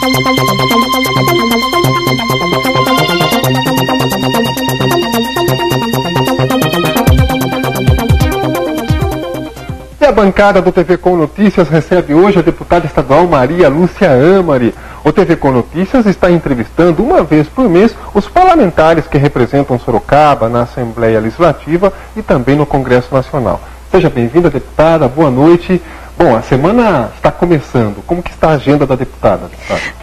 E a bancada do TV Com Notícias recebe hoje a deputada estadual Maria Lúcia Amari. O TV Com Notícias está entrevistando uma vez por mês os parlamentares que representam Sorocaba na Assembleia Legislativa e também no Congresso Nacional. Seja bem-vinda, deputada, boa noite. Bom, a semana está começando. Como que está a agenda da deputada?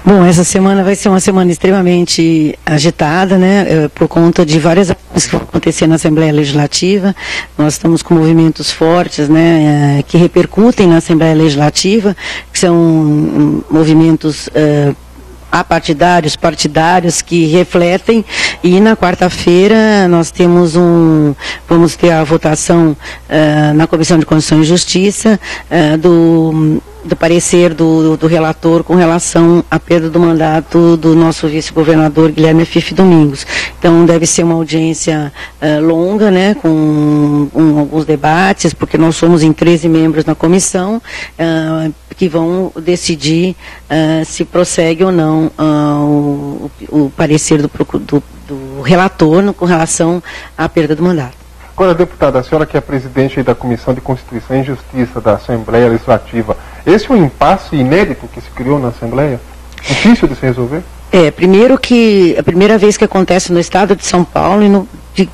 Bom, essa semana vai ser uma semana extremamente agitada, né, por conta de várias ações que vão acontecer na Assembleia Legislativa. Nós estamos com movimentos fortes, né, que repercutem na Assembleia Legislativa, que são movimentos apartidários, partidários que refletem, e na quarta-feira nós vamos ter a votação na Comissão de Constituição e Justiça do parecer do relator com relação à perda do mandato do nosso vice-governador Guilherme Fife Domingos. Então deve ser uma audiência longa, né, com alguns debates, porque nós somos em 13 membros na comissão, que vão decidir se prossegue ou não o parecer do relator com relação à perda do mandato. Agora, deputada, a senhora que é presidente da Comissão de Constituição e Justiça da Assembleia Legislativa, esse é um impasse inédito que se criou na Assembleia? Difícil de se resolver? Primeiro que a primeira vez que acontece no estado de São Paulo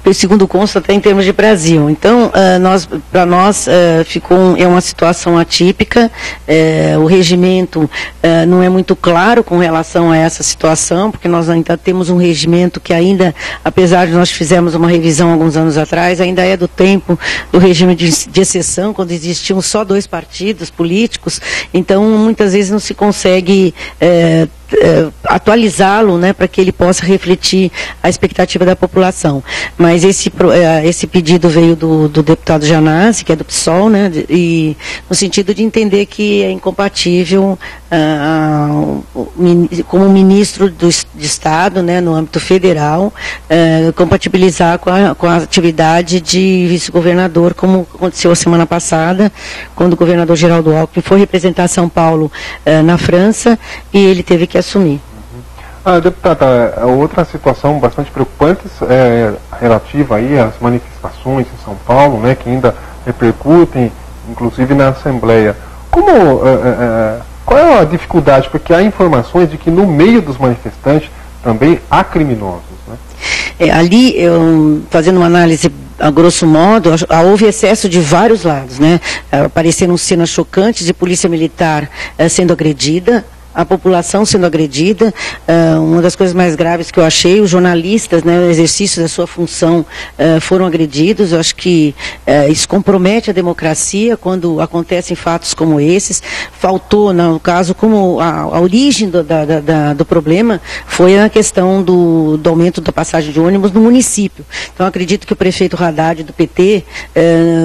e segundo consta até em termos de Brasil. Então, para nós ficou uma situação atípica. O regimento não é muito claro com relação a essa situação, porque nós ainda temos um regimento que ainda, apesar de nós fizermos uma revisão alguns anos atrás, ainda é do tempo do regime de exceção, quando existiam só 2 partidos políticos. Então, muitas vezes não se consegue atualizá-lo, né, para que ele possa refletir a expectativa da população. Mas esse pedido veio do deputado Janassi, que é do PSOL, né, e no sentido de entender que é incompatível como ministro de Estado, né, no âmbito federal, compatibilizar com a atividade de vice-governador, como aconteceu a semana passada, quando o governador Geraldo Alckmin foi representar São Paulo na França, e ele teve que assumir. Deputada, outra situação bastante preocupante é relativa aí às manifestações em São Paulo, né, que ainda repercutem, inclusive na Assembleia. Qual é a dificuldade? Porque há informações de que no meio dos manifestantes também há criminosos, né? Ali, fazendo uma análise a grosso modo, houve excesso de vários lados, né? Apareceram cenas chocantes de polícia militar sendo agredida, a população sendo agredida. Uma das coisas mais graves que eu achei, os jornalistas, né, no exercício da sua função, foram agredidos. Eu acho que isso compromete a democracia quando acontecem fatos como esses. Faltou, no caso, como a origem do problema foi a questão do aumento da passagem de ônibus no município. Então, acredito que o prefeito Haddad do PT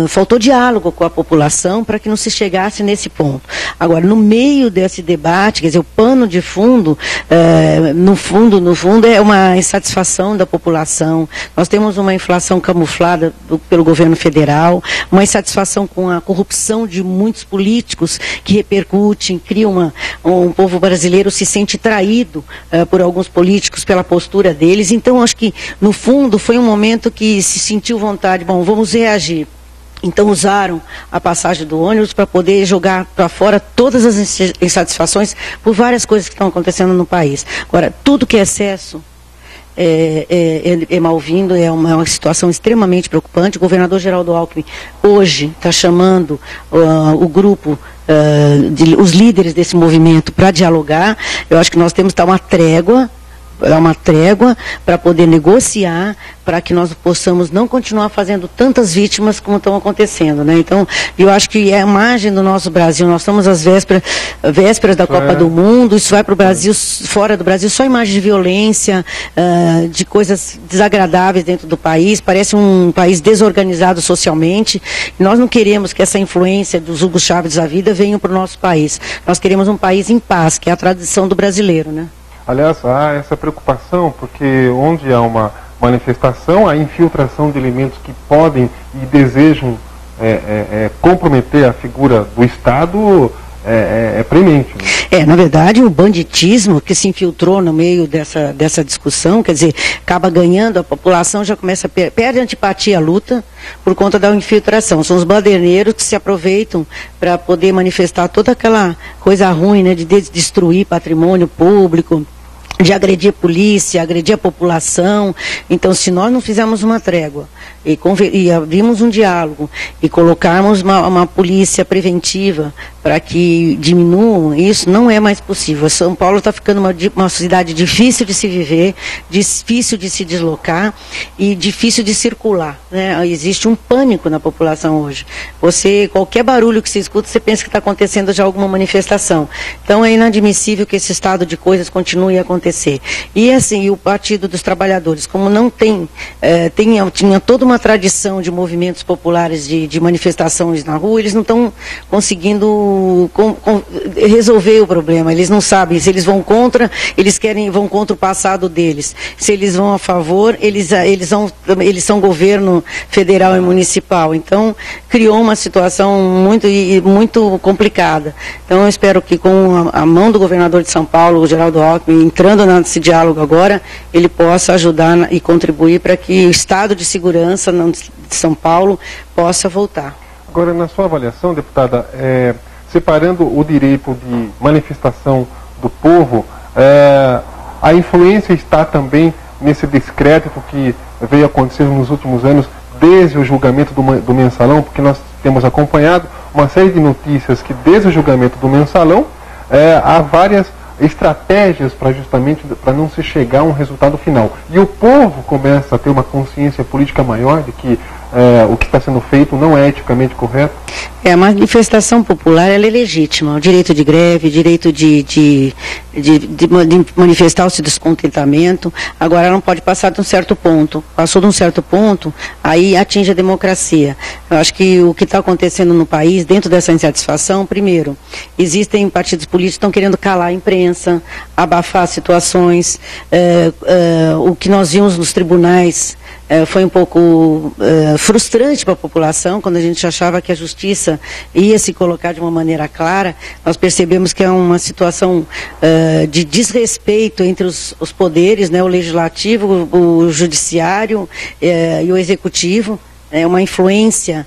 faltou diálogo com a população para que não se chegasse nesse ponto. Agora, no meio desse debate, quer dizer, o pano de fundo, no fundo, é uma insatisfação da população. Nós temos uma inflação camuflada pelo governo federal, uma insatisfação com a corrupção de muitos políticos que repercutem, criam um povo brasileiro se sente traído por alguns políticos pela postura deles. Então, acho que, no fundo, foi um momento que se sentiu vontade, vamos reagir. Então usaram a passagem do ônibus para poder jogar para fora todas as insatisfações por várias coisas que estão acontecendo no país. Agora, tudo que é excesso é mal-vindo, é uma situação extremamente preocupante. O governador Geraldo Alckmin hoje está chamando o grupo, os líderes desse movimento para dialogar. Eu acho que nós temos que dar uma trégua para poder negociar, para que nós possamos não continuar fazendo tantas vítimas como estão acontecendo, né? Então, eu acho que é a imagem do nosso Brasil. Nós estamos às vésperas da Copa do Mundo, isso vai para o Brasil, fora do Brasil, só imagem de violência, de coisas desagradáveis dentro do país. Parece um país desorganizado socialmente. Nós não queremos que essa influência dos Hugo Chávez da vida venha para o nosso país. Nós queremos um país em paz, que é a tradição do brasileiro, né? Aliás, há essa preocupação, porque onde há uma manifestação, há infiltração de elementos que podem e desejam comprometer a figura do Estado, premente. Né? Na verdade, o banditismo que se infiltrou no meio dessa discussão, quer dizer, acaba ganhando, a população já começa a perde antipatia à luta por conta da infiltração. São os baderneiros que se aproveitam para poder manifestar toda aquela coisa ruim, né, de destruir patrimônio público, de agredir a polícia, agredir a população. Então, se nós não fizermos uma trégua e abrirmos um diálogo e colocarmos uma polícia preventiva para que diminuam isso, não é mais possível. São Paulo está ficando uma cidade difícil de se viver, difícil de se deslocar e difícil de circular, né? Existe um pânico na população hoje. Qualquer barulho que se escuta, você pensa que está acontecendo já alguma manifestação. Então, é inadmissível que esse estado de coisas continue a acontecer. E assim, o Partido dos Trabalhadores, como não tinha toda uma tradição de movimentos populares de manifestações na rua, eles não estão conseguindo resolver o problema. Eles não sabem se eles vão contra, vão contra o passado deles. Se eles vão a favor, eles são governo federal e municipal. Então, criou uma situação muito complicada. Então, eu espero que com a mão do governador de São Paulo, o Geraldo Alckmin, entrando nesse diálogo agora, ele possa ajudar e contribuir para que o estado de segurança de São Paulo possa voltar. Agora, na sua avaliação, deputada, separando o direito de manifestação do povo, a influência está também nesse descrédito que veio acontecendo nos últimos anos, desde o julgamento do Mensalão, porque nós temos acompanhado uma série de notícias que desde o julgamento do Mensalão há várias estratégias para não se chegar a um resultado final. E o povo começa a ter uma consciência política maior de que o que está sendo feito não é eticamente correto. A manifestação popular ela é legítima, o direito de greve, direito de manifestar o seu descontentamento. Agora, ela não pode passar de um certo ponto. Passou de um certo ponto, aí atinge a democracia. Eu acho que o que está acontecendo no país, dentro dessa insatisfação, primeiro, existem partidos políticos que estão querendo calar a imprensa, abafar situações. O que nós vimos nos tribunais foi um pouco frustrante para a população, quando a gente achava que a justiça ia se colocar de uma maneira clara. Nós percebemos que é uma situação de desrespeito entre os poderes, né, o legislativo, o judiciário e o executivo. É uma influência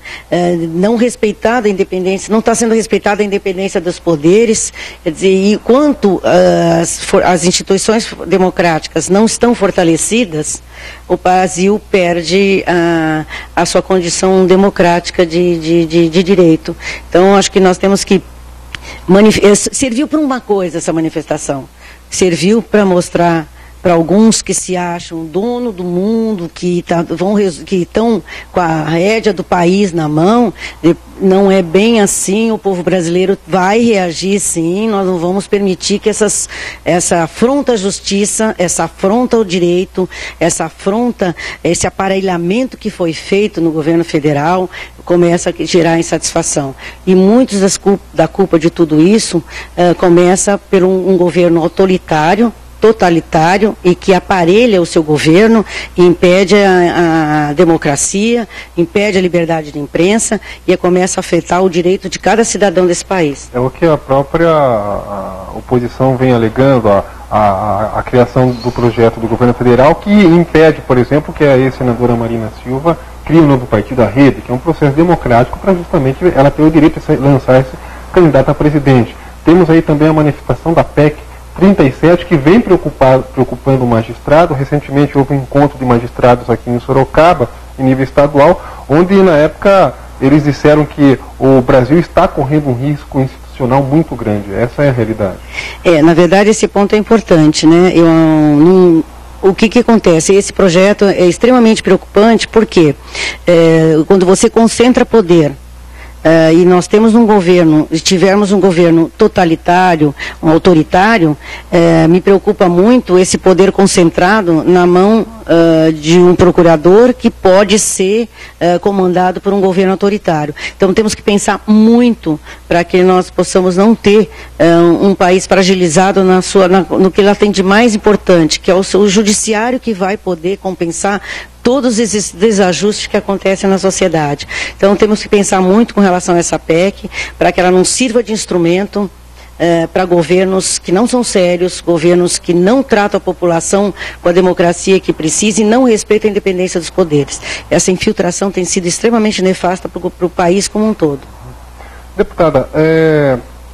não respeitada a independência, não está sendo respeitada a independência dos poderes, quer dizer, e quanto as instituições democráticas não estão fortalecidas, o Brasil perde a sua condição democrática de direito. Então, acho que nós temos que serviu para uma coisa essa manifestação, serviu para mostrar para alguns que se acham dono do mundo, que estão com a rédea do país na mão. Não é bem assim, o povo brasileiro vai reagir sim, nós não vamos permitir que essa afronta à justiça, essa afronta ao direito, essa afronta, esse aparelhamento que foi feito no governo federal, começa a gerar insatisfação. E muitos da culpa de tudo isso começa por um governo autoritário, totalitário e que aparelha o seu governo e impede a democracia, impede a liberdade de imprensa e começa a afetar o direito de cada cidadão desse país. É o que a própria oposição vem alegando, a criação do projeto do governo federal que impede, por exemplo, que a ex-senadora Marina Silva crie um novo partido, a Rede, que é um processo democrático para justamente ela ter o direito de lançar esse candidato a presidente. Temos aí também a manifestação da PEC 37, que vem preocupando o magistrado. Recentemente houve um encontro de magistrados aqui em Sorocaba, em nível estadual, onde na época eles disseram que o Brasil está correndo um risco institucional muito grande. Essa é a realidade. Na verdade, esse ponto é importante, né? O que acontece? Esse projeto é extremamente preocupante porque quando você concentra poder, e nós temos tivermos um governo totalitário, um autoritário, me preocupa muito esse poder concentrado na mão de um procurador que pode ser comandado por um governo autoritário. Então temos que pensar muito para que nós possamos não ter um país fragilizado no que ela tem de mais importante, que é o judiciário, que vai poder compensar todos esses desajustes que acontecem na sociedade. Então temos que pensar muito com relação a essa PEC, para que ela não sirva de instrumento para governos que não são sérios, governos que não tratam a população com a democracia que precisa e não respeitam a independência dos poderes. Essa infiltração tem sido extremamente nefasta para o país como um todo. Deputada,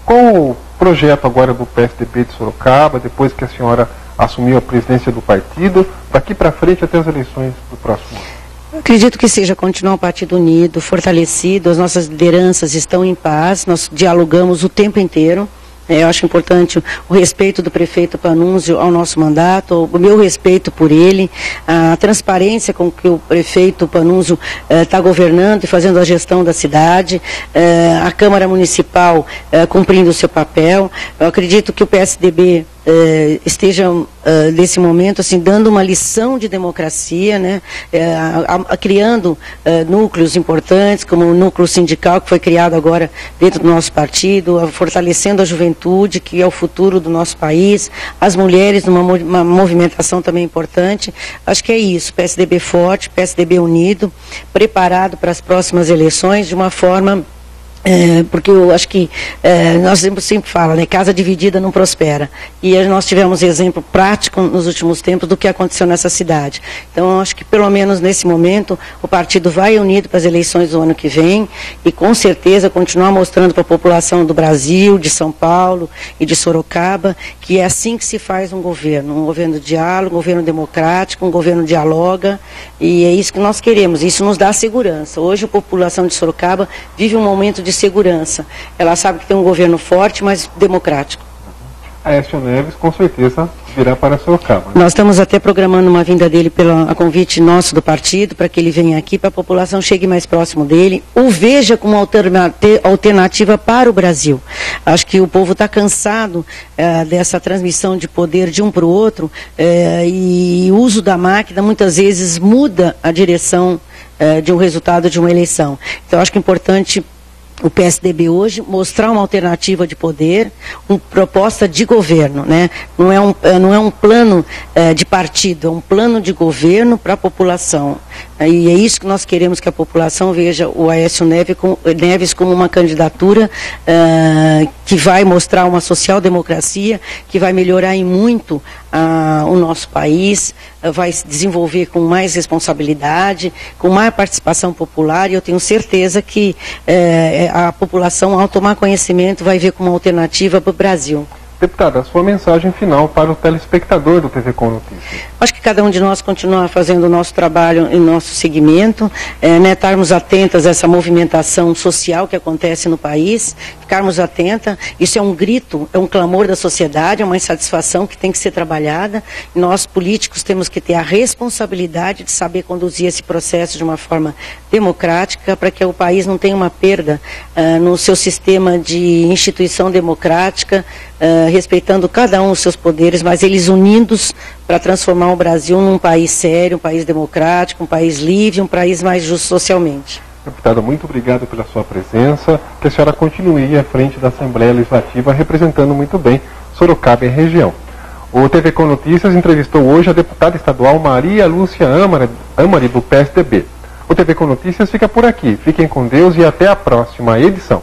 qual o projeto agora do PSDB de Sorocaba, depois que a senhora assumiu a presidência do partido, daqui para frente até as eleições do próximo ano? Eu acredito que seja continuar o partido unido, fortalecido, as nossas lideranças estão em paz, nós dialogamos o tempo inteiro. Eu acho importante o respeito do prefeito Panunzio ao nosso mandato, o meu respeito por ele, a transparência com que o prefeito Panunzio está governando e fazendo a gestão da cidade, a Câmara Municipal cumprindo o seu papel. Eu acredito que o PSDB esteja nesse momento assim dando uma lição de democracia, né, criando núcleos importantes como o núcleo sindical que foi criado agora dentro do nosso partido, fortalecendo a juventude que é o futuro do nosso país, as mulheres numa movimentação também importante. Acho que é isso, PSDB forte, PSDB unido, preparado para as próximas eleições de uma forma porque eu acho que nós sempre falamos, né, casa dividida não prospera. E nós tivemos exemplo prático nos últimos tempos do que aconteceu nessa cidade. Então, eu acho que pelo menos nesse momento o partido vai unido para as eleições do ano que vem e com certeza continuar mostrando para a população do Brasil, de São Paulo e de Sorocaba que é assim que se faz um governo de diálogo, um governo democrático, um governo dialoga, e é isso que nós queremos. Isso nos dá segurança. Hoje a população de Sorocaba vive um momento de segurança. Ela sabe que tem um governo forte, mas democrático. Aécio Neves, com certeza, virá para Sorocaba. Nós estamos até programando uma vinda dele a convite nosso do partido, para que ele venha aqui, para a população chegue mais próximo dele, o veja como alternativa para o Brasil. Acho que o povo está cansado dessa transmissão de poder de um para o outro, e o uso da máquina muitas vezes muda a direção de um resultado de uma eleição. Então, acho que é importante o PSDB hoje mostrar uma alternativa de poder, uma proposta de governo, né? Não é um plano de partido, é um plano de governo para a população. E é isso que nós queremos, que a população veja o Aécio Neves como uma candidatura que vai mostrar uma social-democracia, que vai melhorar em muito o nosso país, vai se desenvolver com mais responsabilidade, com mais participação popular, e eu tenho certeza que a população, ao tomar conhecimento, vai ver como uma alternativa para o Brasil. Deputada, a sua mensagem final para o telespectador do TV Com Notícias. Acho que cada um de nós continuar fazendo o nosso trabalho em nosso segmento, estarmos atentas a essa movimentação social que acontece no país, ficarmos atentas. Isso é um grito, é um clamor da sociedade, é uma insatisfação que tem que ser trabalhada. Nós, políticos, temos que ter a responsabilidade de saber conduzir esse processo de uma forma democrática, para que o país não tenha uma perda no seu sistema de instituição democrática, respeitando cada um os seus poderes, mas eles unidos para transformar o Brasil num país sério, um país democrático, um país livre, um país mais justo socialmente. Deputada, muito obrigado pela sua presença, que a senhora continue à frente da Assembleia Legislativa, representando muito bem Sorocaba e a região. O TV Com Notícias entrevistou hoje a deputada estadual Maria Lúcia Amari, do PSDB. O TV Com Notícias fica por aqui. Fiquem com Deus e até a próxima edição.